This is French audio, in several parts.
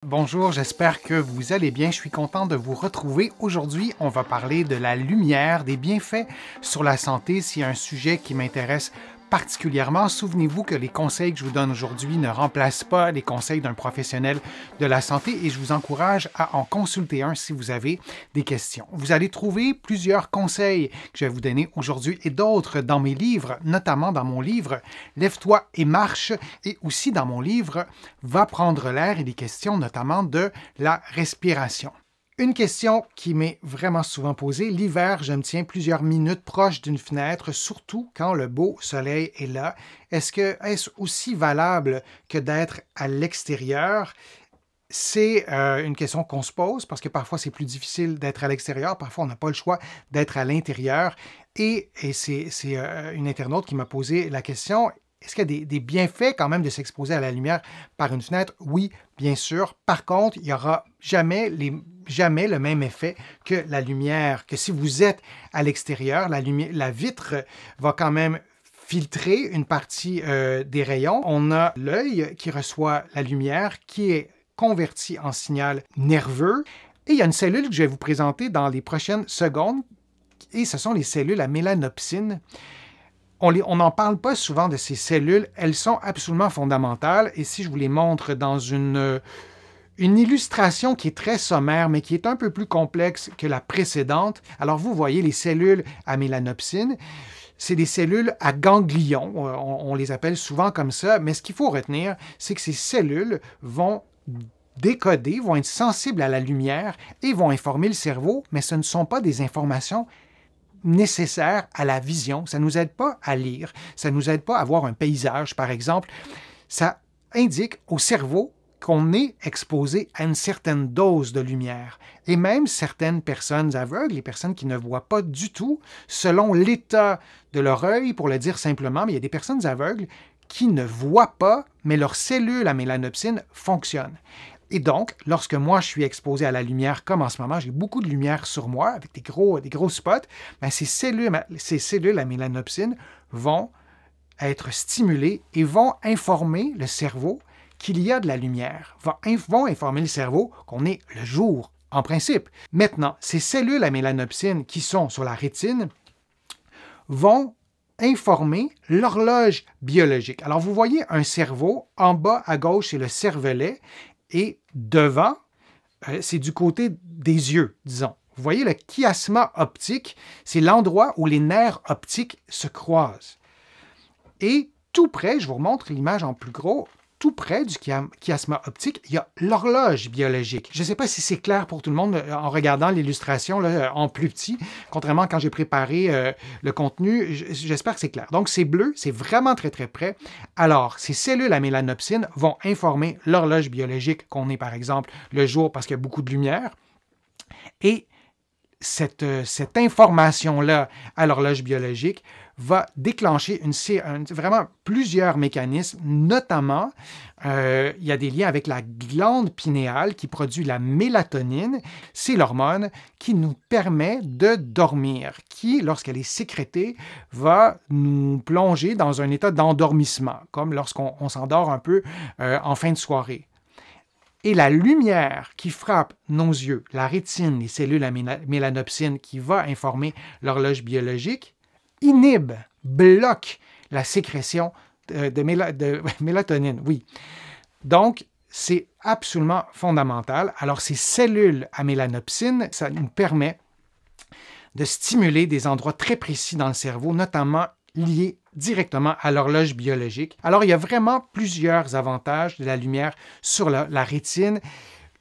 Bonjour, j'espère que vous allez bien. Je suis content de vous retrouver. Aujourd'hui, on va parler de la lumière, des bienfaits sur la santé. C'est un sujet qui m'intéresse particulièrement. Souvenez-vous que les conseils que je vous donne aujourd'hui ne remplacent pas les conseils d'un professionnel de la santé et je vous encourage à en consulter un si vous avez des questions. Vous allez trouver plusieurs conseils que je vais vous donner aujourd'hui et d'autres dans mes livres, notamment dans mon livre Lève-toi et marche et aussi dans mon livre Va prendre l'air. Il est question notamment de la respiration. Une question qui m'est vraiment souvent posée, l'hiver, je me tiens plusieurs minutes proche d'une fenêtre, surtout quand le beau soleil est là. Est-ce aussi valable que d'être à l'extérieur? C'est une question qu'on se pose parce que parfois c'est plus difficile d'être à l'extérieur, parfois on n'a pas le choix d'être à l'intérieur. Et c'est une internaute qui m'a posé la question. Est-ce qu'il y a des bienfaits quand même de s'exposer à la lumière par une fenêtre? Oui, bien sûr. Par contre, il n'y aura jamais le même effet que la lumière, que si vous êtes à l'extérieur, la vitre va quand même filtrer une partie des rayons. On a l'œil qui reçoit la lumière, qui est converti en signal nerveux. Et il y a une cellule que je vais vous présenter dans les prochaines secondes, et ce sont les cellules à mélanopsine. On n'en parle pas souvent de ces cellules, elles sont absolument fondamentales et si je vous les montre dans une illustration qui est très sommaire mais qui est un peu plus complexe que la précédente, alors vous voyez les cellules à mélanopsine, c'est des cellules à ganglions, on les appelle souvent comme ça, mais ce qu'il faut retenir, c'est que ces cellules vont décoder, vont être sensibles à la lumière et vont informer le cerveau, mais ce ne sont pas des informations nécessaire à la vision. Ça ne nous aide pas à lire, ça ne nous aide pas à voir un paysage, par exemple. Ça indique au cerveau qu'on est exposé à une certaine dose de lumière. Et même certaines personnes aveugles, les personnes qui ne voient pas du tout, selon l'état de leur œil, pour le dire simplement, mais il y a des personnes aveugles qui ne voient pas, mais leurs cellules à mélanopsine fonctionnent. Et donc, lorsque moi je suis exposé à la lumière, comme en ce moment, j'ai beaucoup de lumière sur moi, avec des gros spots, bien, ces cellules à mélanopsine vont être stimulées et vont informer le cerveau qu'il y a de la lumière, vont informer le cerveau qu'on est le jour, en principe. Maintenant, ces cellules à mélanopsine qui sont sur la rétine vont informer l'horloge biologique. Alors, vous voyez un cerveau, en bas à gauche, c'est le cervelet, et devant, c'est du côté des yeux, disons. Vous voyez le chiasma optique, c'est l'endroit où les nerfs optiques se croisent. Et tout près, je vous remontre l'image en plus gros, tout près du chiasma optique, il y a l'horloge biologique. Je ne sais pas si c'est clair pour tout le monde en regardant l'illustration en plus petit, contrairement à quand j'ai préparé le contenu, j'espère que c'est clair. Donc c'est bleu, c'est vraiment très très près. Alors, ces cellules à mélanopsine vont informer l'horloge biologique qu'on est par exemple le jour parce qu'il y a beaucoup de lumière. Et cette information-là à l'horloge biologique va déclencher vraiment plusieurs mécanismes, notamment il y a des liens avec la glande pinéale qui produit la mélatonine. C'est l'hormone qui nous permet de dormir, qui, lorsqu'elle est sécrétée, va nous plonger dans un état d'endormissement, comme lorsqu'on s'endort un peu en fin de soirée. Et la lumière qui frappe nos yeux, la rétine, les cellules à mélanopsine qui va informer l'horloge biologique, bloque la sécrétion de mélatonine. Oui. Donc, c'est absolument fondamental. Alors, ces cellules à mélanopsine, ça nous permet de stimuler des endroits très précis dans le cerveau, notamment liés directement à l'horloge biologique. Alors, il y a vraiment plusieurs avantages de la lumière sur la rétine.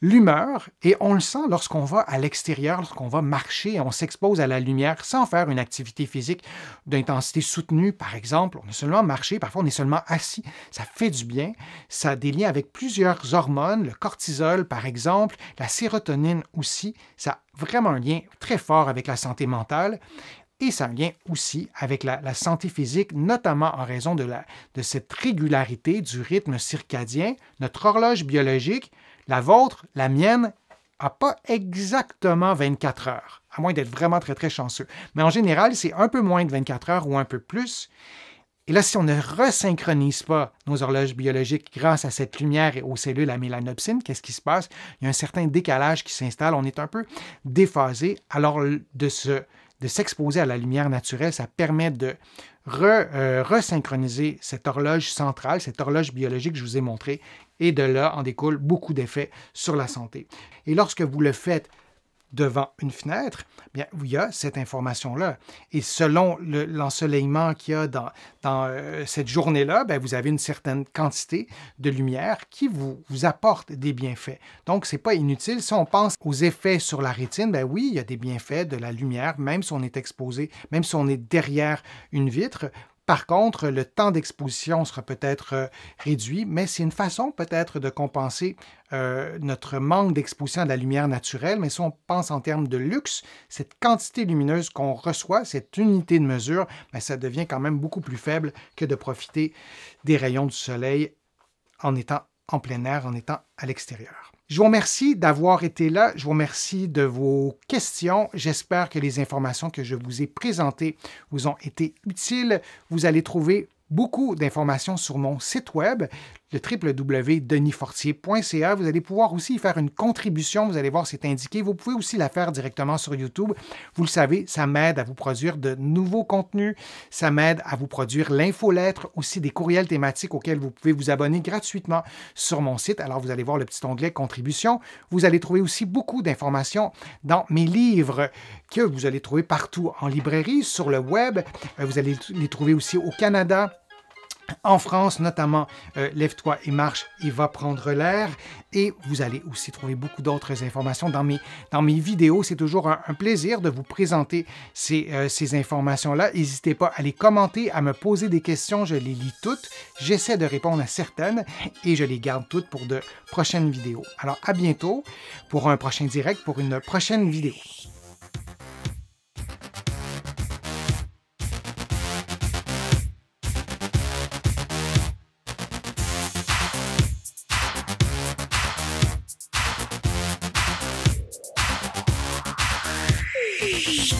L'humeur, et on le sent lorsqu'on va à l'extérieur, lorsqu'on va marcher, on s'expose à la lumière sans faire une activité physique d'intensité soutenue, par exemple. On est seulement marché, parfois on est seulement assis. Ça fait du bien. Ça a des liens avec plusieurs hormones, le cortisol, par exemple, la sérotonine aussi. Ça a vraiment un lien très fort avec la santé mentale. Et ça a un lien aussi avec la santé physique, notamment en raison de cette régularité du rythme circadien. Notre horloge biologique, la vôtre, la mienne, n'a pas exactement 24 heures, à moins d'être vraiment très, très chanceux. Mais en général, c'est un peu moins de 24 heures ou un peu plus. Et là, si on ne resynchronise pas nos horloges biologiques grâce à cette lumière et aux cellules à mélanopsine, qu'est-ce qui se passe? Il y a un certain décalage qui s'installe, on est un peu déphasé. Alors, de s'exposer à la lumière naturelle, ça permet de resynchroniser cette horloge centrale, cette horloge biologique que je vous ai montrée, et de là en découle beaucoup d'effets sur la santé. Et lorsque vous le faites devant une fenêtre, bien, il y a cette information-là. Et selon l'ensoleillement qu'il y a dans cette journée-là, bien, vous avez une certaine quantité de lumière qui vous apporte des bienfaits. Donc, ce n'est pas inutile. Si on pense aux effets sur la rétine, bien oui, il y a des bienfaits de la lumière, même si on est exposé, même si on est derrière une vitre. Par contre, le temps d'exposition sera peut-être réduit, mais c'est une façon peut-être de compenser notre manque d'exposition à la lumière naturelle. Mais si on pense en termes de luxe, cette quantité lumineuse qu'on reçoit, cette unité de mesure, bien, ça devient quand même beaucoup plus faible que de profiter des rayons du soleil en étant en plein air, en étant à l'extérieur. Je vous remercie d'avoir été là. Je vous remercie de vos questions. J'espère que les informations que je vous ai présentées vous ont été utiles. Vous allez trouver beaucoup d'informations sur mon site web, le www.denisfortier.ca. Vous allez pouvoir aussi y faire une contribution. Vous allez voir, c'est indiqué. Vous pouvez aussi la faire directement sur YouTube. Vous le savez, ça m'aide à vous produire de nouveaux contenus. Ça m'aide à vous produire l'infolettre, aussi des courriels thématiques auxquels vous pouvez vous abonner gratuitement sur mon site. Alors, vous allez voir le petit onglet contribution. Vous allez trouver aussi beaucoup d'informations dans mes livres que vous allez trouver partout en librairie, sur le web. Vous allez les trouver aussi au Canada. En France, notamment, Lève-toi et marche et va prendre l'air. Et vous allez aussi trouver beaucoup d'autres informations dans mes vidéos. C'est toujours un plaisir de vous présenter ces informations-là. N'hésitez pas à les commenter, à me poser des questions. Je les lis toutes. J'essaie de répondre à certaines et je les garde toutes pour de prochaines vidéos. Alors, à bientôt pour un prochain direct, pour une prochaine vidéo. Shh.